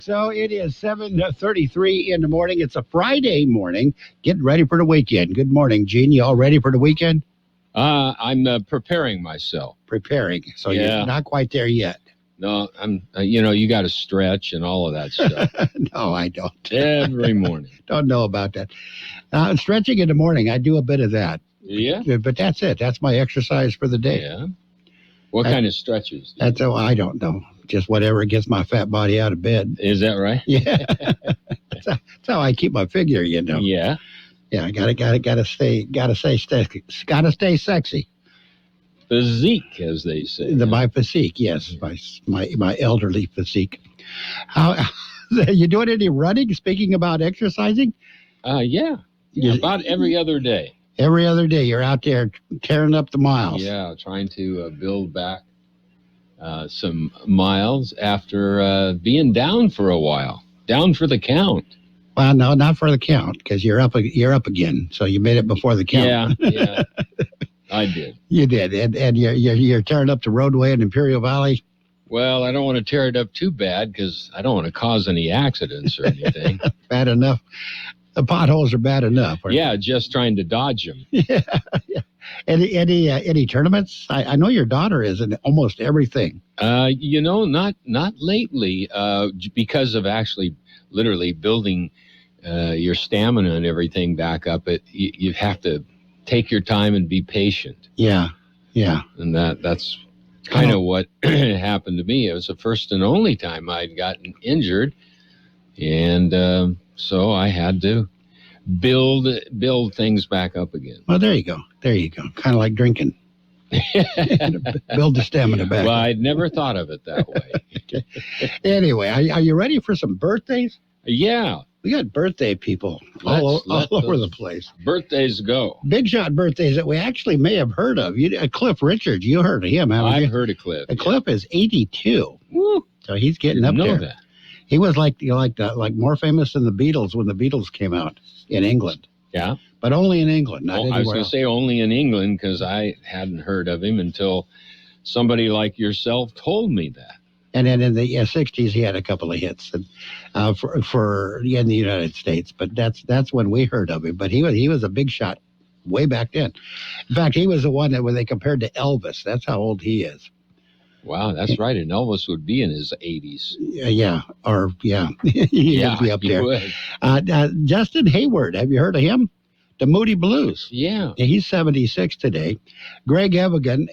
So it is 7:33 in the morning. It's a Friday morning. Getting ready for the weekend. Good morning, Gene. You all ready for the weekend? I'm preparing myself. Preparing. So You're not quite there yet. No, I'm. You got to stretch and all of that stuff. No, I don't. Every morning. Don't know about that. Stretching in the morning, I do a bit of that. Yeah. But that's it. That's my exercise for the day. Yeah. What kind of stretches? I don't know. Just whatever gets my fat body out of bed. Is that right? Yeah. That's how I keep my figure, Yeah. Yeah, I gotta stay sexy. Physique, as they say. My physique, yes, my elderly physique. How you doing any running? Speaking about exercising? Yeah. About every other day. Every other day, you're out there tearing up the miles. Yeah, trying to build back some miles after being down for a while. Down for the count. Well, no, not for the count, because you're up again. So you made it before the count. Yeah. I did. You did, and you're tearing up the roadway in Imperial Valley. Well, I don't want to tear it up too bad because I don't want to cause any accidents or anything. Bad enough. The potholes are bad enough. Yeah, just trying to dodge them. Yeah. Any tournaments? I know your daughter is in almost everything. Not lately, because of actually literally building your stamina and everything back up. You have to take your time and be patient. Yeah. And that's kind of what happened to me. It was the first and only time I'd gotten injured, and so I had to build things back up again. Well, there you go. Kind of like drinking. Build the stamina back. Well, I'd never thought of it that way. Okay. Anyway, are you ready for some birthdays? Yeah. We got birthday people all over the place. Birthdays go. Big shot birthdays that we actually may have heard of. Cliff Richards, you heard of him, haven't you? I've heard of Cliff. Cliff is 82. Woo. So he's getting up there. Didn't know that. He was like more famous than the Beatles when the Beatles came out in England. Yeah. But only in England, not anywhere I was going to else. say only in England because I hadn't heard of him until somebody like yourself told me that. And then in the 60s, he had a couple of hits for in the United States. But that's when we heard of him. But he was a big shot way back then. In fact, he was the one that when they compared to Elvis, that's how old he is. Wow, that's right. And Elvis would be in his 80s. Yeah. He would be up there. Would. Justin Hayward, have you heard of him? The Moody Blues. Yeah. He's 76 today. Greg Evigan,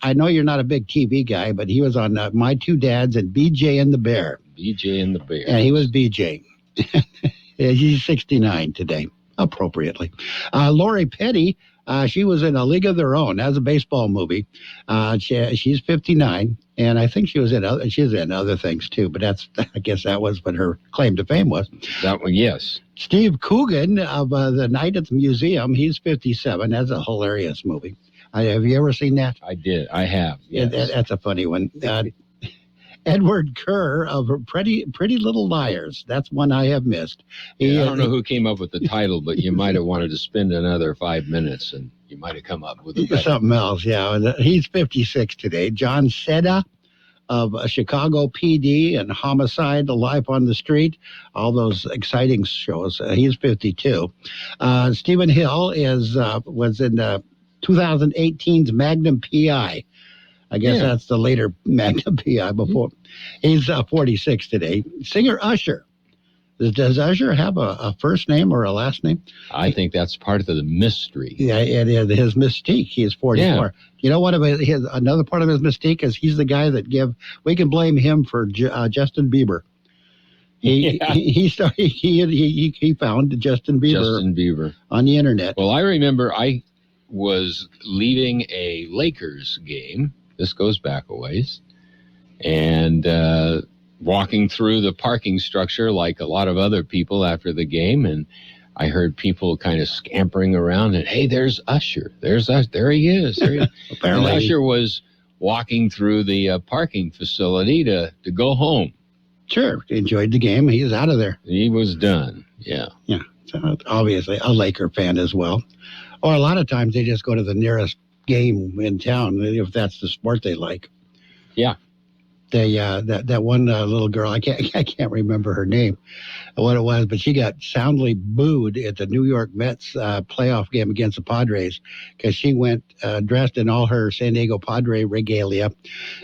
I know you're not a big TV guy, but he was on My Two Dads and BJ and the Bear. BJ and the Bear. Yeah, he was BJ. He's 69 today, appropriately. Lori Petty, she was in A League of Their Own. That's a baseball movie. She's 59, and I think she's in other things too. But I guess that was what her claim to fame was. That one, yes. Steve Coogan of The Night at the Museum. He's 57. That's a hilarious movie. Have you ever seen that? I did. I have. Yes. That's a funny one. Edward Kerr of Pretty Little Liars. That's one I have missed. I don't know who came up with the title, but you might have wanted to spend another 5 minutes, and you might have come up with something else. Yeah, and he's 56 today. John Seda of Chicago PD and Homicide, Life on the Street, all those exciting shows. He's 52. Stephen Hill was in 2018's Magnum PI. I guess that's the later Magnum PI before. He's 46 today. Singer Usher. Does Usher have a first name or a last name? I think that's part of the mystery. Yeah, it is his mystique. He is 44. Yeah. You know what? Another part of his mystique is he's the guy that we can blame him for Justin Bieber. He found Justin Bieber on the internet. Well, I remember I was leaving a Lakers game. This goes back a ways. And walking through the parking structure like a lot of other people after the game, and I heard people kind of scampering around, and hey, there's Usher. There he is. Apparently, and Usher was walking through the parking facility to go home. Sure, enjoyed the game. He was out of there. He was done. Yeah. Yeah. So obviously, a Laker fan as well. Or a lot of times they just go to the nearest game in town if that's the sport they like. Yeah. That one little girl, I can't remember her name, what it was, but she got soundly booed at the New York Mets playoff game against the Padres because she went dressed in all her San Diego Padre regalia,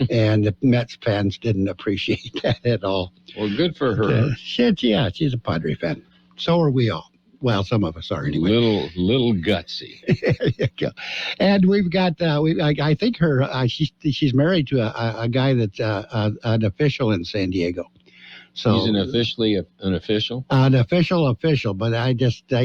and the Mets fans didn't appreciate that at all. Well, good for her. She's a Padre fan. So are we all. Well, some of us are anyway. Little gutsy. There you go. And we've got, I think she's married to a guy that's an official in San Diego. So he's an official? An official, but I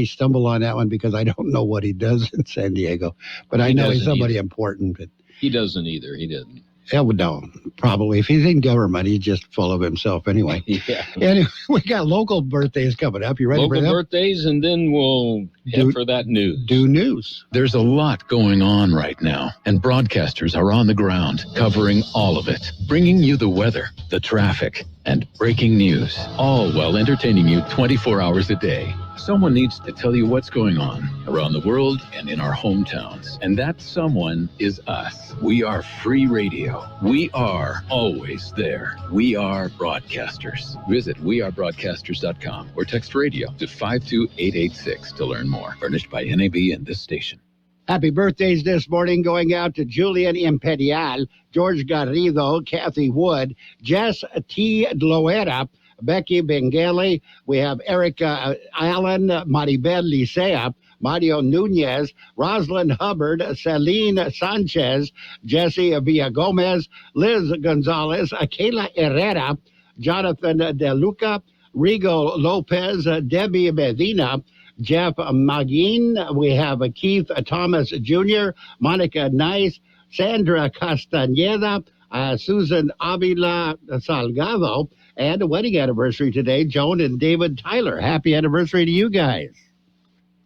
stumble on that one because I don't know what he does in San Diego. But I know he's somebody important. But he doesn't either. He doesn't. No, probably. If he's in government, he's just full of himself anyway. Yeah. Anyway, we got local birthdays coming up. You ready for that? Local birthdays, and then we'll head for that news. Do news. There's a lot going on right now, and broadcasters are on the ground covering all of it, bringing you the weather, the traffic, and breaking news, all while entertaining you 24 hours a day. Someone needs to tell you what's going on around the world and in our hometowns. And that someone is us. We are free radio. We are always there. We are broadcasters. Visit wearebroadcasters.com or text radio to 52886 to learn more. Furnished by NAB and this station. Happy birthdays this morning going out to Julian Imperial, George Garrido, Kathy Wood, Jess T. Loera, Becky Bengale. We have Erica Allen, Maribel Licea, Mario Nunez, Rosalind Hubbard, Celine Sanchez, Jesse Villagomez, Liz Gonzalez, Kayla Herrera, Jonathan De Luca, Rigo Lopez, Debbie Medina, Jeff Magin. We have Keith Thomas Jr., Monica Nice, Sandra Castaneda, Susan Avila Salgado, and a wedding anniversary today, Joan and David Tyler. Happy anniversary to you guys.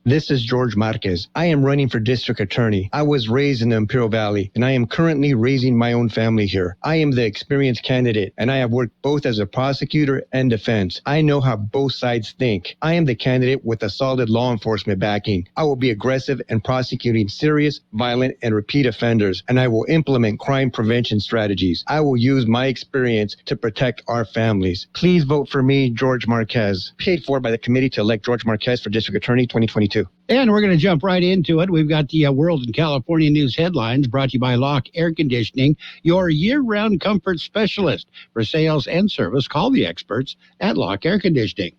This is George Marquez. I am running for district attorney. I was raised in the Imperial Valley, and I am currently raising my own family here. I am the experienced candidate, and I have worked both as a prosecutor and defense. I know how both sides think. I am the candidate with a solid law enforcement backing. I will be aggressive in prosecuting serious, violent, and repeat offenders, and I will implement crime prevention strategies. I will use my experience to protect our families. Please vote for me, George Marquez. Paid for by the committee to elect George Marquez for district attorney 2022. And we're going to jump right into it. We've got the World and California News headlines brought to you by Locke Air Conditioning, your year-round comfort specialist. For sales and service, call the experts at Locke Air Conditioning.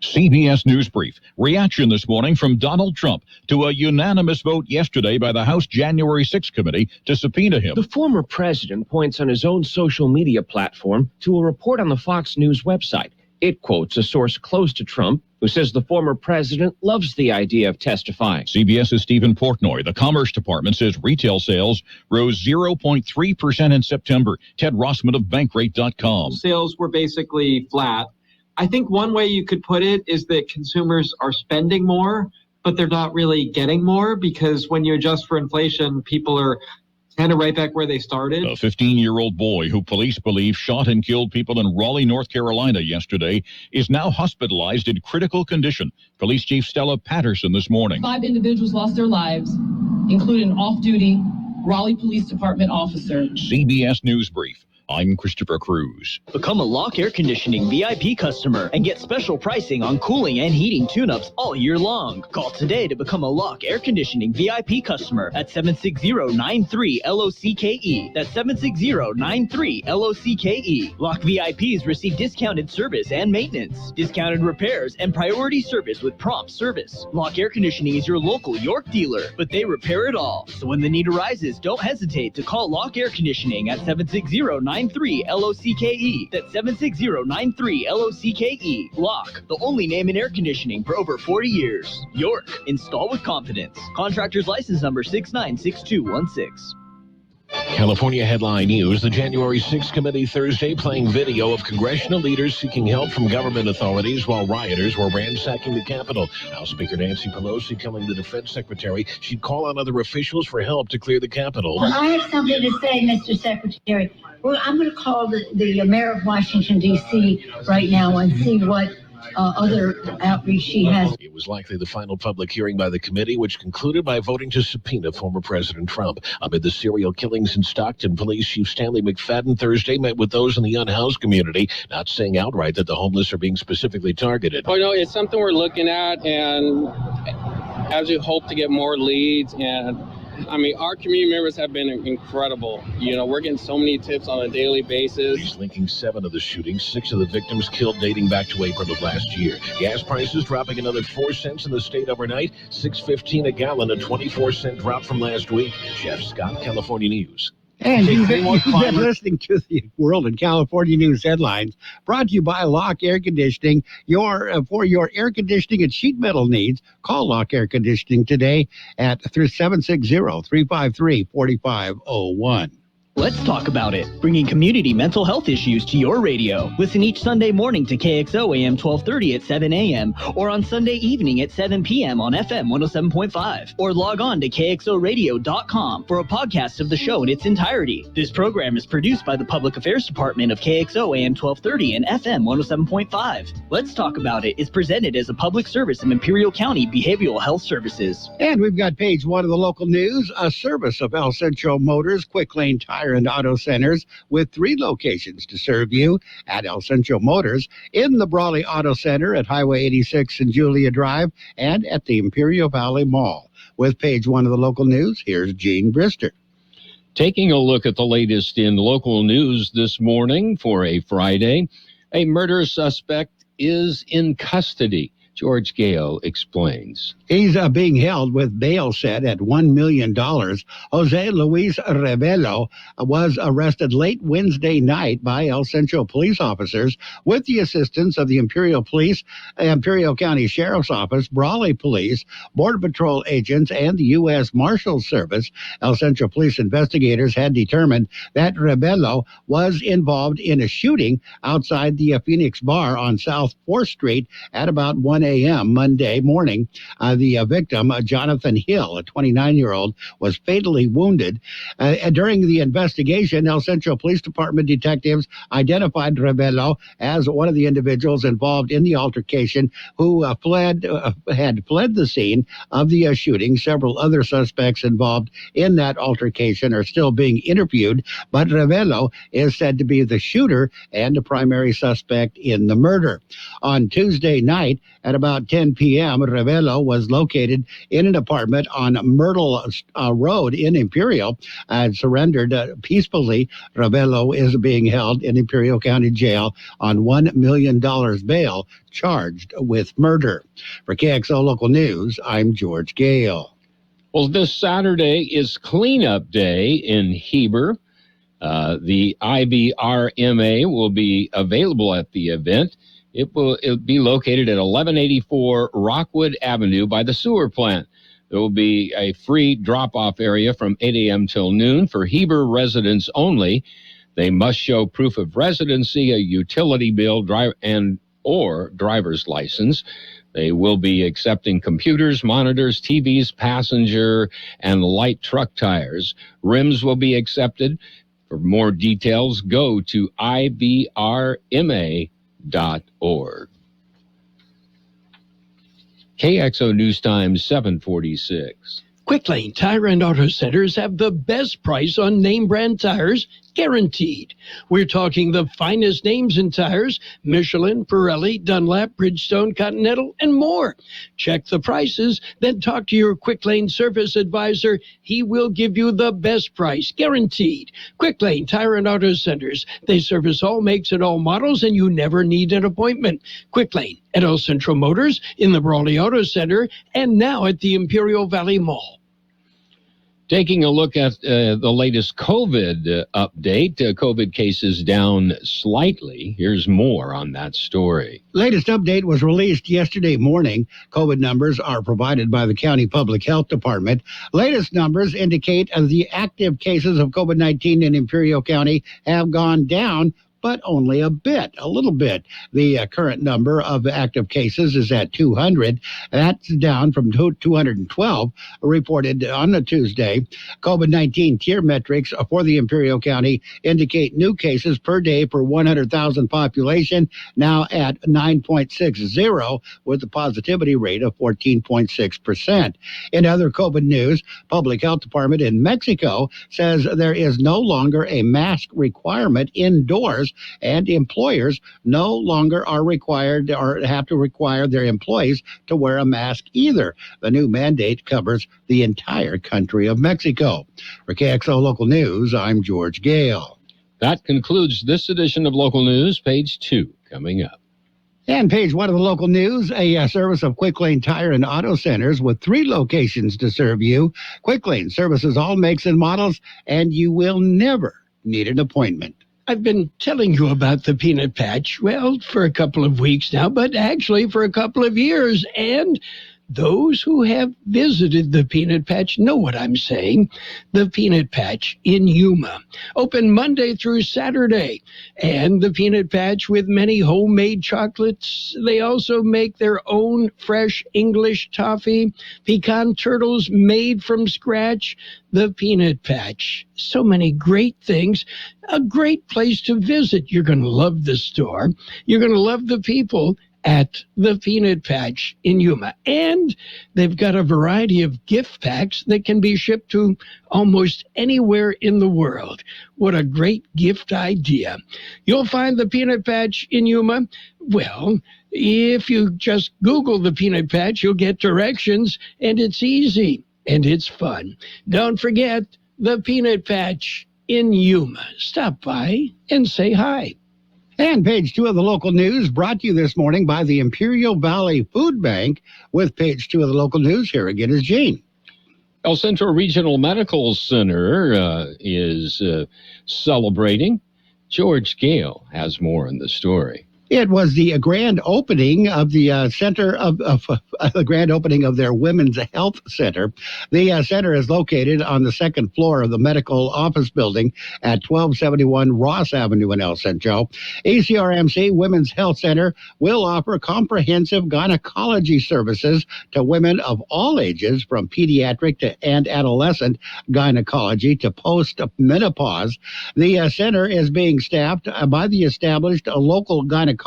CBS News Brief. Reaction this morning from Donald Trump to a unanimous vote yesterday by the House January 6th committee to subpoena him. The former president points on his own social media platform to a report on the Fox News website. It quotes a source close to Trump who says the former president loves the idea of testifying. CBS's Stephen Portnoy. The Commerce Department says retail sales rose 0.3% in September. Ted Rossman of Bankrate.com. Sales were basically flat. I think one way you could put it is that consumers are spending more, but they're not really getting more because when you adjust for inflation, people are kind of right back where they started. A 15-year-old boy who police believe shot and killed people in Raleigh, North Carolina yesterday is now hospitalized in critical condition. Police Chief Stella Patterson this morning. 5 individuals lost their lives, including an off-duty Raleigh Police Department officer. CBS News Brief. I'm Christopher Cruz. Become a Locke Air Conditioning VIP customer and get special pricing on cooling and heating tune-ups all year long. Call today to become a Locke Air Conditioning VIP customer at 760-93-LOCKE. That's 760-93-LOCKE. Locke VIPs receive discounted service and maintenance, discounted repairs, and priority service with prompt service. Locke Air Conditioning is your local York dealer, but they repair it all. So when the need arises, don't hesitate to call Locke Air Conditioning at 760-93-LOCKE. That's 760-93-LOCKE. Locke, the only name in air conditioning for over 40 years. York, install with confidence. Contractor's license number 696216. California Headline News, the January 6th committee Thursday playing video of congressional leaders seeking help from government authorities while rioters were ransacking the Capitol. House Speaker Nancy Pelosi telling the defense secretary she'd call on other officials for help to clear the Capitol. Well, I have something to say, Mr. Secretary. Well, I'm going to call the mayor of Washington, D.C. right now and see what other outreach she has. It was likely the final public hearing by the committee, which concluded by voting to subpoena former President Trump. Amid the serial killings in Stockton, Police Chief Stanley McFadden Thursday met with those in the unhoused community, not saying outright that the homeless are being specifically targeted. Well, it's something we're looking at, and as we hope to get more leads, and our community members have been incredible. We're getting so many tips on a daily basis. He's linking 7 of the shootings, 6 of the victims killed dating back to April of last year. Gas prices dropping another 4 cents in the state overnight, $6.15 a gallon, a 24-cent drop from last week. Jeff Scott, California News. And you've been listening to the World and California News headlines, brought to you by Lock Air Conditioning. For your air conditioning and sheet metal needs, call Lock Air Conditioning today at 760-353-4501. Let's talk about it. Bringing community mental health issues to your radio. Listen each Sunday morning to Kxo AM 1230 at 7 a.m. or on Sunday evening at 7 p.m. on FM 107.5. Or log on to kxoradio.com for a podcast of the show in its entirety. This program is produced by the Public Affairs Department of Kxo AM 1230 and FM 107.5. Let's Talk About It is presented as a public service of Imperial County Behavioral Health Services. And we've got page 1 of the local news, a service of El Centro Motors Quick Lane Tire and Auto Centers, with 3 locations to serve you at El Centro Motors, in the Brawley Auto Center at Highway 86 and Julia Drive, and at the Imperial Valley Mall. With page 1 of the local news, here's Gene Brister. Taking a look at the latest in local news this morning for a Friday, a murder suspect is in custody. George Gale explains. He's being held with bail set at $1 million. Jose Luis Revelo was arrested late Wednesday night by El Centro police officers with the assistance of the Imperial County Sheriff's Office, Brawley Police, Border Patrol agents, and the U.S. Marshals Service. El Centro police investigators had determined that Revelo was involved in a shooting outside the Phoenix Bar on South 4th Street at about 1 a.m. Monday morning. The victim, Jonathan Hill, a 29-year-old, was fatally wounded. During the investigation, El Centro Police Department detectives identified Revelo as one of the individuals involved in the altercation who had fled the scene of the shooting. Several other suspects involved in that altercation are still being interviewed, but Revelo is said to be the shooter and the primary suspect in the murder. On Tuesday night, at about 10 p.m., Revelo was located in an apartment on Myrtle Road in Imperial and surrendered peacefully. Revelo is being held in Imperial County Jail on $1 million bail, charged with murder. For KXO Local News, I'm George Gale. Well, this Saturday is Cleanup Day in Heber. The IBRMA will be available at the event. It'll be located at 1184 Rockwood Avenue by the sewer plant. There will be a free drop-off area from 8 a.m. till noon for Heber residents only. They must show proof of residency, a utility bill, or driver's license. They will be accepting computers, monitors, TVs, passenger, and light truck tires. Rims will be accepted. For more details, go to ibrma.org. KXO News Time 746. Quick Lane Tire and Auto Centers have the best price on name brand tires, guaranteed. We're talking the finest names in tires: Michelin, Pirelli, Dunlap, Bridgestone, Continental, and more. Check the prices, then talk to your Quick Lane service advisor. He will give you the best price, guaranteed. Quick Lane Tire and Auto Centers. They service all makes and all models, and you never need an appointment. Quick Lane at El Centro Motors, in the Brawley Auto Center, and now at the Imperial Valley Mall. Taking a look at the latest COVID update, COVID cases down slightly. Here's more on that story. Latest update was released yesterday morning. COVID numbers are provided by the County Public Health Department. Latest numbers indicate the active cases of COVID-19 in Imperial County have gone down but only a little bit. The current number of active cases is at 200. That's down from 212 reported on a Tuesday. COVID-19 tier metrics for the Imperial County indicate new cases per day per 100,000 population, now at 9.60, with a positivity rate of 14.6%. In other COVID news, Public Health Department in Mexico says there is no longer a mask requirement indoors, and employers no longer are required or have to require their employees to wear a mask either. The new mandate covers the entire country of Mexico. For KXO Local News, I'm George Gale. That concludes this edition of Local News. Page 2 coming up. And page 1 of the local news, a service of Quick Lane Tire and Auto Centers with 3 locations to serve you. Quick Lane services all makes and models, and you will never need an appointment. I've been telling you about the peanut patch, well, for a couple of weeks now, but actually for a couple of years. And those who have visited the peanut patch know what I'm saying. The peanut patch in Yuma, open Monday through Saturday. And the peanut patch with many homemade chocolates. They also make their own fresh English toffee, pecan turtles made from scratch. The peanut patch, so many great things, a great place to visit. You're going to love the store. You're going to love the people at the Peanut Patch in Yuma. And they've got a variety of gift packs that can be shipped to almost anywhere in the world. What a great gift idea. You'll find the Peanut Patch in Yuma. Well, if you just Google the Peanut Patch, you'll get directions, and it's easy and it's fun. Don't forget the Peanut Patch in Yuma. Stop by and say hi. And page 2 of the local news brought to you this morning by the Imperial Valley Food Bank. With page 2 of the local news, here again is Gene. El Centro Regional Medical Center is celebrating. George Gale has more in the story. It was the grand opening of the center of the grand opening of their Women's Health Center. The center is located on the second floor of the medical office building at 1271 Ross Avenue in El Centro. ACRMC Women's Health Center will offer comprehensive gynecology services to women of all ages, from pediatric and adolescent gynecology to post-menopause. The center is being staffed by the established local gynecologist,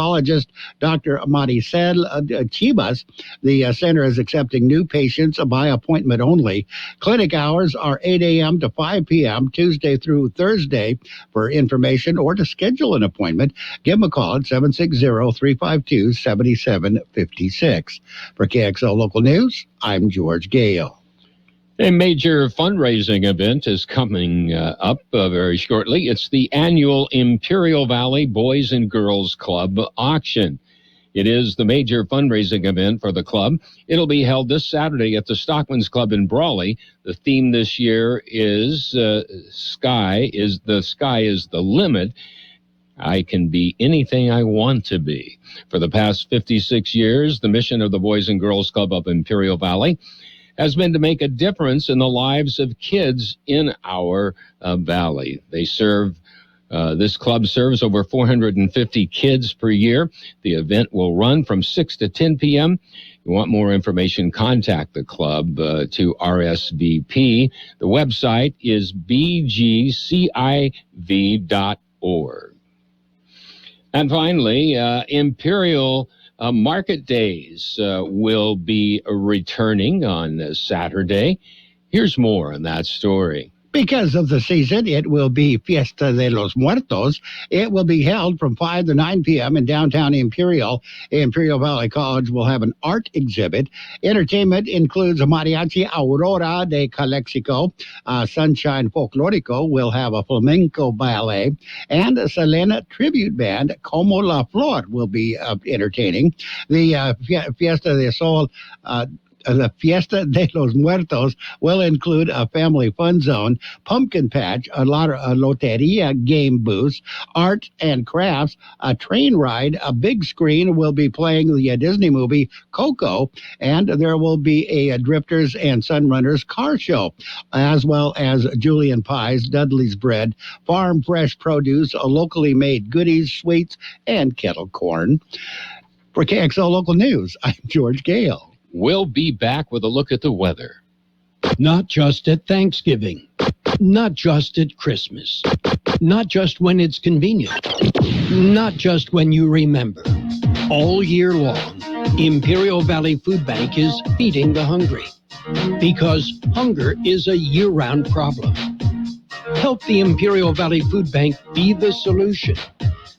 Dr. Maricel Chibas. The center is accepting new patients by appointment only. Clinic hours are 8 a.m. to 5 p.m. Tuesday through Thursday. For information or to schedule an appointment, give them a call at 760-352-7756. For KXO Local News, I'm George Gale. A major fundraising event is coming up very shortly. It's the annual Imperial Valley Boys and Girls Club auction. It is the major fundraising event for the club. It'll be held this Saturday at the Stockman's Club in Brawley. The theme this year is Sky is the Limit. I can be anything I want to be. For the past 56 years, the mission of the Boys and Girls Club of Imperial Valley has been to make a difference in the lives of kids in our valley. This club serves over 450 kids per year. The event will run from 6 to 10 p.m. If you want more information, contact the club to RSVP. The website is bgciv.org. And finally, Imperial Market Days will be returning on Saturday. Here's more on that story. Because of the season, it will be Fiesta de los Muertos. It will be held from 5 to 9 p.m. in downtown Imperial. Imperial Valley College will have an art exhibit. Entertainment includes Mariachi Aurora de Calexico. Sunshine Folklorico will have a flamenco ballet. And a Selena tribute band, Como la Flor, will be entertaining. The Fiesta de Sol The Fiesta de los Muertos will include a family fun zone, pumpkin patch, a loteria game booths, art and crafts, a train ride, a big screen will be playing the Disney movie Coco, and there will be a Drifters and Sunrunners car show, as well as Julian pies, Dudley's bread, farm fresh produce, locally made goodies, sweets, and kettle corn. For KXO Local News, I'm George Gale. We'll be back with a look at the weather. Not just at Thanksgiving, not just at Christmas, not just when it's convenient, not just when you remember. All year long, Imperial Valley Food Bank is feeding the hungry, because hunger is a year-round problem. Help the Imperial Valley Food Bank be the solution.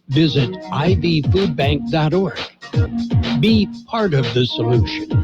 Visit ivfoodbank.org. Be part of the solution.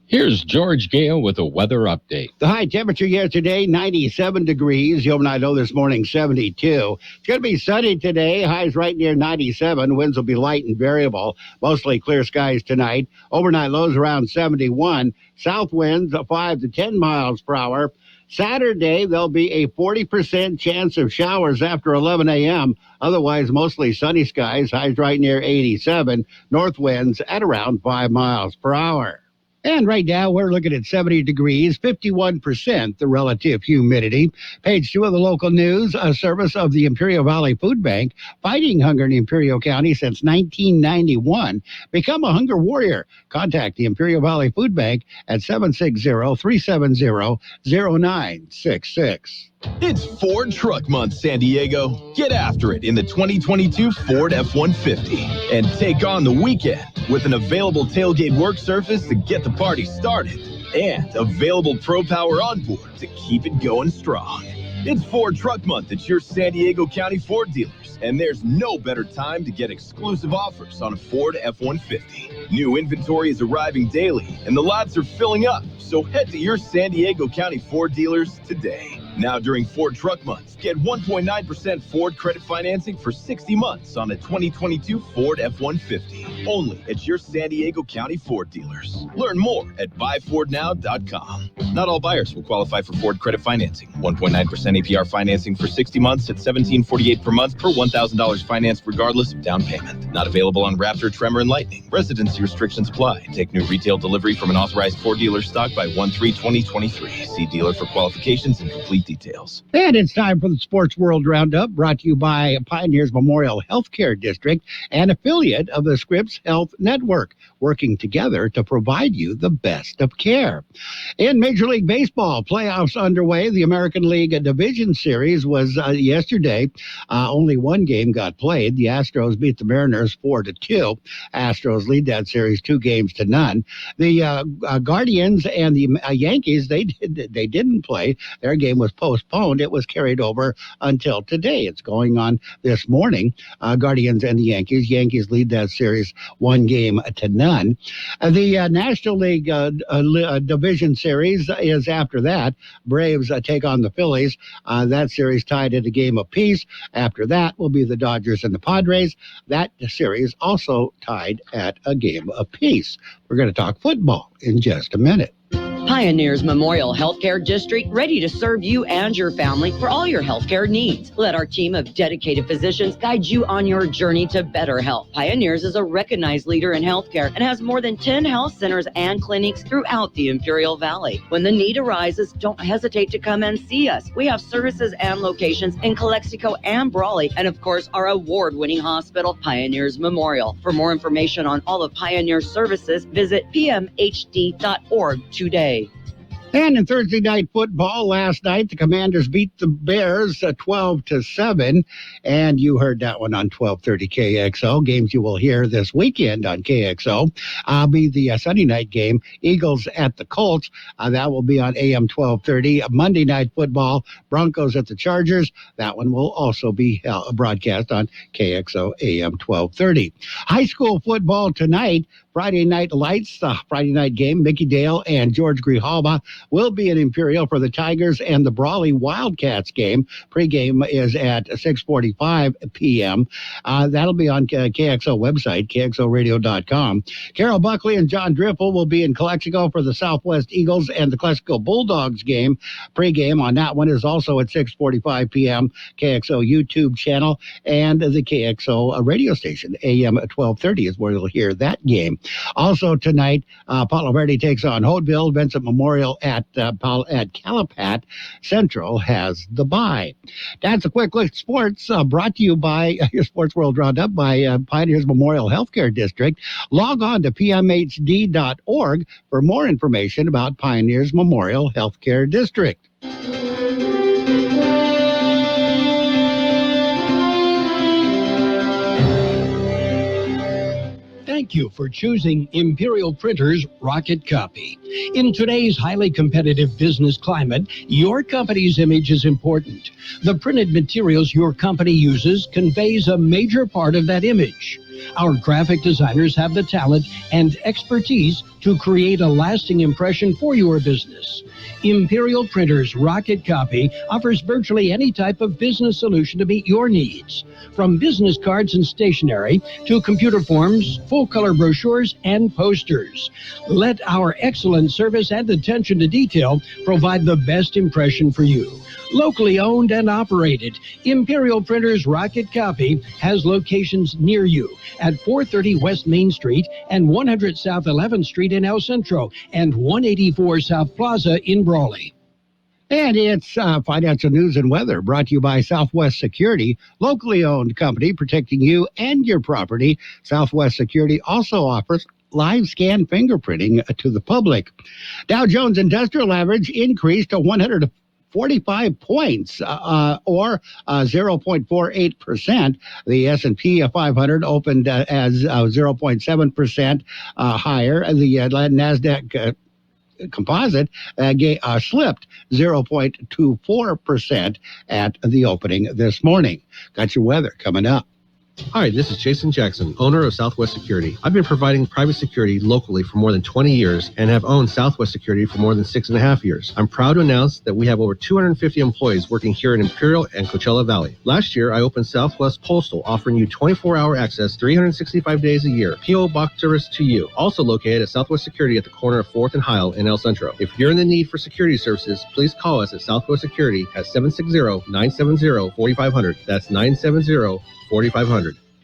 Here's George Gale with a weather update. The high temperature yesterday, 97 degrees. You and I know this morning, 72. It's going to be sunny today. Highs right near 97. Winds will be light and variable. Mostly clear skies tonight. Overnight lows around 71. South winds 5 to 10 miles per hour. Saturday, there'll be a 40% chance of showers after 11 a.m. Otherwise, mostly sunny skies. Highs right near 87. North winds at around 5 miles per hour. And right now, we're looking at 70 degrees, 51% the relative humidity. Page 2 of the local news, a service of the Imperial Valley Food Bank, fighting hunger in Imperial County since 1991. Become a hunger warrior. Contact the Imperial Valley Food Bank at 760-370-0966. It's Ford Truck Month, San Diego. Get after it in the 2022 Ford F-150 and take on the weekend with an available tailgate work surface to get the party started and available Pro Power on board to keep it going strong. It's Ford Truck Month at your San Diego County Ford dealers, and there's no better time to get exclusive offers on a Ford F-150. New inventory is arriving daily, and the lots are filling up, so head to your San Diego County Ford dealers today. Now during Ford Truck Month, get 1.9% Ford credit financing for 60 months on a 2022 Ford F-150. Only at your San Diego County Ford dealers. Learn more at buyfordnow.com. Not all buyers will qualify for Ford credit financing. 1.9% APR financing for 60 months at $1,748 per month per $1,000 financed regardless of down payment. Not available on Raptor, Tremor, and Lightning. Residency restrictions apply. Take new retail delivery from an authorized Ford dealer stock by 1/3/2023. See dealer for qualifications and complete details. And it's time for the Sports World Roundup, brought to you by Pioneers Memorial Healthcare District, an affiliate of the Scripps Health Network, working together to provide you the best of care. In Major League Baseball, playoffs underway. The American League Division Series was yesterday. Only one game got played. The Astros beat the Mariners 4-2. Astros lead that series 2-0. The Guardians and the Yankees, they didn't play. Their game was postponed. It was carried over until today. It's going on this morning. Guardians and the Yankees. Yankees lead that series 1-0. The National League Division Series is after that. Braves take on the Phillies. That series tied at a game apiece. After that will be the Dodgers and the Padres. That series also tied at a game apiece. We're going to talk football in just a minute. Pioneers Memorial Healthcare District, ready to serve you and your family for all your healthcare needs. Let our team of dedicated physicians guide you on your journey to better health. Pioneers is a recognized leader in healthcare and has more than 10 health centers and clinics throughout the Imperial Valley. When the need arises, don't hesitate to come and see us. We have services and locations in Calexico and Brawley, and of course, our award-winning hospital, Pioneers Memorial. For more information on all of Pioneer's services, visit pmhd.org today. And in Thursday night football last night, the Commanders beat the Bears 12-7. And you heard that one on 1230 KXO. Games you will hear this weekend on KXO. Be the Sunday night game, Eagles at the Colts. That will be on AM 1230. Monday night football, Broncos at the Chargers. That one will also be broadcast on KXO AM 1230. High school football tonight. Friday Night Lights, Friday night game, Mickey Dale and George Grijalba will be at Imperial for the Tigers and the Brawley Wildcats game. Pregame is at 6:45 p.m. That'll be on KXO website, kxoradio.com. Carroll, Buckley, and John Driftle will be in Calexico for the Southwest Eagles and the Calexico Bulldogs game. Pregame on that one is also at 6:45 p.m. KXO YouTube channel and the KXO radio station. AM 1230 is where you'll hear that game. Also tonight, Palo Verde takes on Hauteville. Vincent Memorial at Calapat. Central has the bye. That's a quick look at sports brought to you by your Sports World Roundup by Pioneers Memorial Healthcare District. Log on to pmhd.org for more information about Pioneers Memorial Healthcare District. Thank you for choosing Imperial Printers Rocket Copy. In today's highly competitive business climate, your company's image is important. The printed materials your company uses conveys a major part of that image. Our graphic designers have the talent and expertise to create a lasting impression for your business. Imperial Printers Rocket Copy offers virtually any type of business solution to meet your needs, from business cards and stationery to computer forms, full-color brochures, and posters. Let our excellent service and attention to detail provide the best impression for you. Locally owned and operated, Imperial Printers Rocket Copy has locations near you at 430 West Main Street and 100 South 11th Street in El Centro and 184 South Plaza in Brawley. And it's financial news and weather brought to you by Southwest Security, locally owned company protecting you and your property. Southwest Security also offers live scan fingerprinting to the public. Dow Jones Industrial Average increased to 145 points, or 0.48%. The S&P 500 opened as 0.7% higher. The NASDAQ composite slipped 0.24% at the opening this morning. Got your weather coming up. Hi, this is Jason Jackson, owner of Southwest Security. I've been providing private security locally for more than 20 years and have owned Southwest Security for more than 6.5 years. I'm proud to announce that we have over 250 employees working here in Imperial and Coachella Valley. Last year, I opened Southwest Postal, offering you 24-hour access 365 days a year. P.O. Box service to you. Also located at Southwest Security at the corner of 4th and Heil in El Centro. If you're in the need for security services, please call us at Southwest Security at 760-970-4500. That's 970-4500.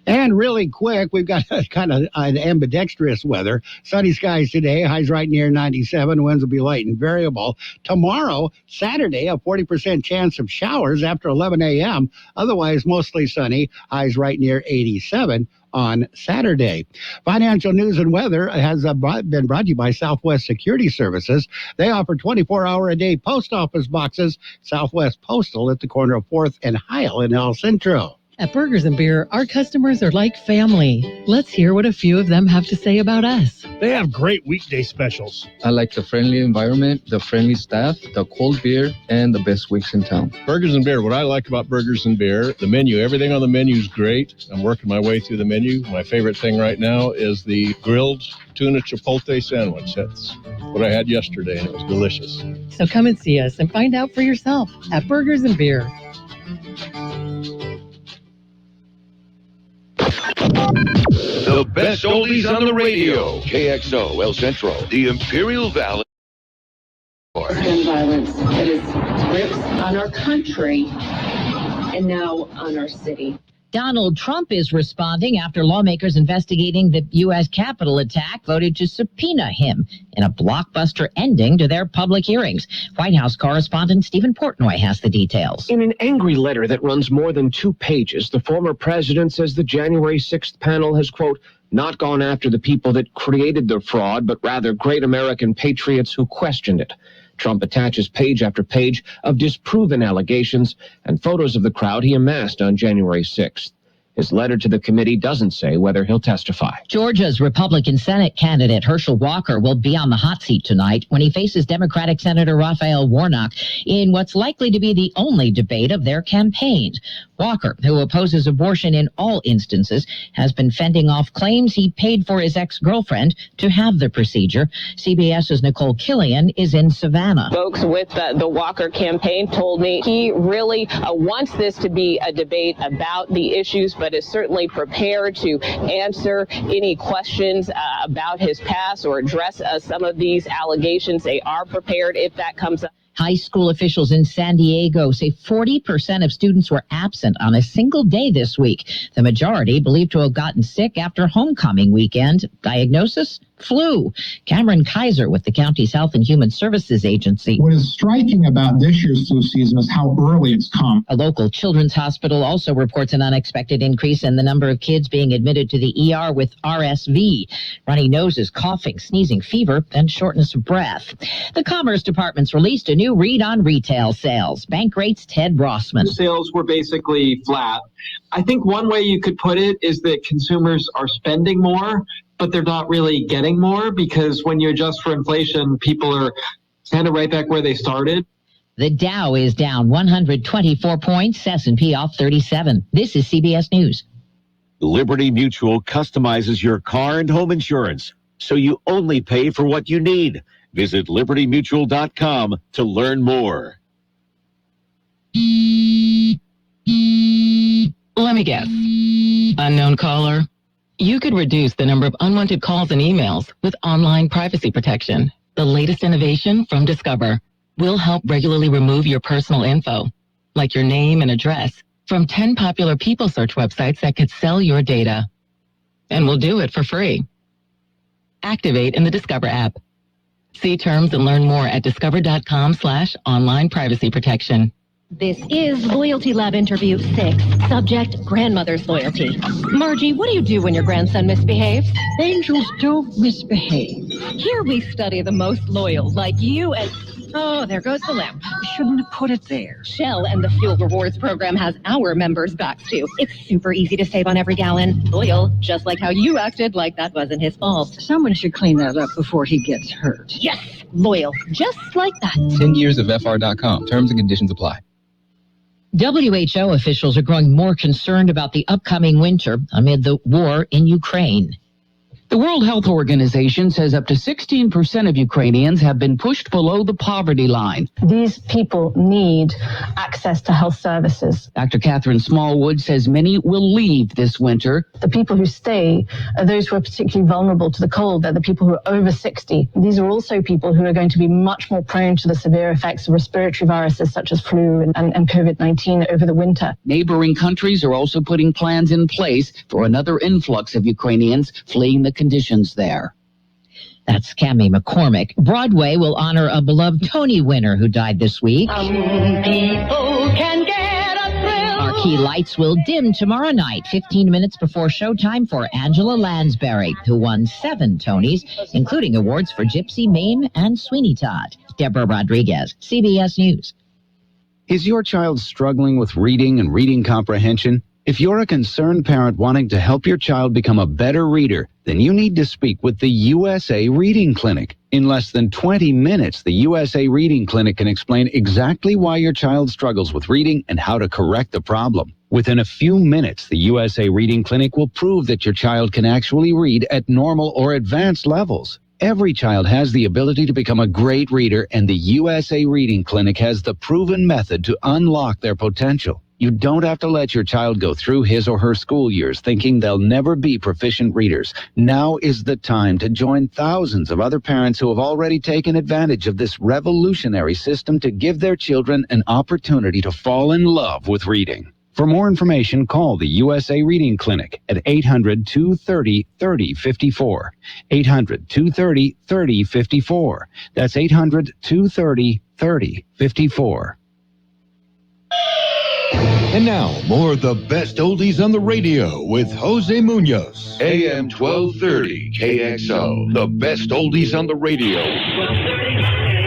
And really quick, we've got kind of an ambidextrous weather. Sunny skies today, highs right near 97. Winds will be light and variable. Tomorrow, Saturday, a 40% chance of showers after 11 a.m. Otherwise, mostly sunny, highs right near 87 on Saturday. Financial news and weather has been brought to you by Southwest Security Services. They offer 24-hour-a-day post office boxes. Southwest Postal at the corner of 4th and Heil in El Centro. At Burgers and Beer, our customers are like family. Let's hear what a few of them have to say about us. They have great weekday specials. I like the friendly environment, the friendly staff, the cold beer, and the best wings in town. Burgers and Beer. What I like about Burgers and Beer, the menu. Everything on the menu is great. I'm working my way through the menu. My favorite thing right now is the grilled tuna chipotle sandwich. That's what I had yesterday, and it was delicious. So come and see us and find out for yourself at Burgers and Beer. The best oldies on the radio. KXO, El Centro, the Imperial Valley. Gun violence that is grips on our country and now on our city. Donald Trump is responding after lawmakers investigating the U.S. Capitol attack voted to subpoena him in a blockbuster ending to their public hearings. White House correspondent Stephen Portnoy has the details. In an angry letter that runs more than 2 pages, the former president says the January 6th panel has, quote, not gone after the people that created the fraud, but rather great American patriots who questioned it. Trump attaches page after page of disproven allegations and photos of the crowd he amassed on January 6th. His letter to the committee doesn't say whether he'll testify. Georgia's Republican Senate candidate Herschel Walker will be on the hot seat tonight when he faces Democratic Senator Raphael Warnock in what's likely to be the only debate of their campaigns. Walker, who opposes abortion in all instances, has been fending off claims he paid for his ex-girlfriend to have the procedure. CBS's Nicole Killian is in Savannah. Folks with the Walker campaign told me he really wants this to be a debate about the issues, but is certainly prepared to answer any questions about his past or address some of these allegations. They are prepared if that comes up. High school officials in San Diego say 40% of students were absent on a single day this week. The majority believed to have gotten sick after homecoming weekend. Diagnosis? Flu. Cameron Kaiser with the county's Health and Human Services Agency. What is striking about this year's flu season is how early it's come. A local children's hospital also reports an unexpected increase in the number of kids being admitted to the ER with RSV. Runny noses, coughing, sneezing, fever, and shortness of breath. The Commerce Department's released a new read on retail sales. Bank rates Ted Rossman. Sales were basically flat. I think one way you could put it is that consumers are spending more, but they're not really getting more, because when you adjust for inflation, people are kind of right back where they started. The Dow is down 124 points, S&P off 37. This is CBS News. Liberty Mutual customizes your car and home insurance, so you only pay for what you need. Visit libertymutual.com to learn more. Let me guess. Unknown caller. You could reduce the number of unwanted calls and emails with online privacy protection. The latest innovation from Discover will help regularly remove your personal info, like your name and address, from 10 popular people search websites that could sell your data. And we'll do it for free. Activate in the Discover app. See terms and learn more at discover.com/online privacy protection. This is Loyalty Lab Interview 6. Subject, grandmother's loyalty. Margie, what do you do when your grandson misbehaves? Angels don't misbehave. Here we study the most loyal, like you and... Oh, there goes the lamp. Shouldn't have put it there. Shell and the Fuel Rewards program has our members' backs, too. It's super easy to save on every gallon. Loyal, just like how you acted like that wasn't his fault. Someone should clean that up before he gets hurt. Yes, loyal, just like that. 10 years of FR.com. Terms and conditions apply. WHO officials are growing more concerned about the upcoming winter amid the war in Ukraine. The World Health Organization says up to 16% of Ukrainians have been pushed below the poverty line. These people need access to health services. Dr. Catherine Smallwood says many will leave this winter. The people who stay are those who are particularly vulnerable to the cold. They're the people who are over 60. These are also people who are going to be much more prone to the severe effects of respiratory viruses such as flu and COVID-19 over the winter. Neighboring countries are also putting plans in place for another influx of Ukrainians fleeing the conditions there. That's Cammie McCormick. Broadway will honor a beloved Tony winner who died this week. People can get a thrill. Marquee lights will dim tomorrow night, 15 minutes before showtime, for Angela Lansbury, who won 7 Tonys, including awards for Gypsy, Mame, and Sweeney Todd. Deborah Rodriguez, CBS News. Is your child struggling with reading and reading comprehension? If you're a concerned parent wanting to help your child become a better reader, then you need to speak with the USA Reading Clinic. In less than 20 minutes, the USA Reading Clinic can explain exactly why your child struggles with reading and how to correct the problem. Within a few minutes, the USA Reading Clinic will prove that your child can actually read at normal or advanced levels. Every child has the ability to become a great reader, and the USA Reading Clinic has the proven method to unlock their potential. You don't have to let your child go through his or her school years thinking they'll never be proficient readers. Now is the time to join thousands of other parents who have already taken advantage of this revolutionary system to give their children an opportunity to fall in love with reading. For more information, call the USA Reading Clinic at 800-230-3054. 800-230-3054. That's 800-230-3054. And now, more of the best oldies on the radio with Jose Munoz. AM 1230 KXO, the best oldies on the radio. 1230.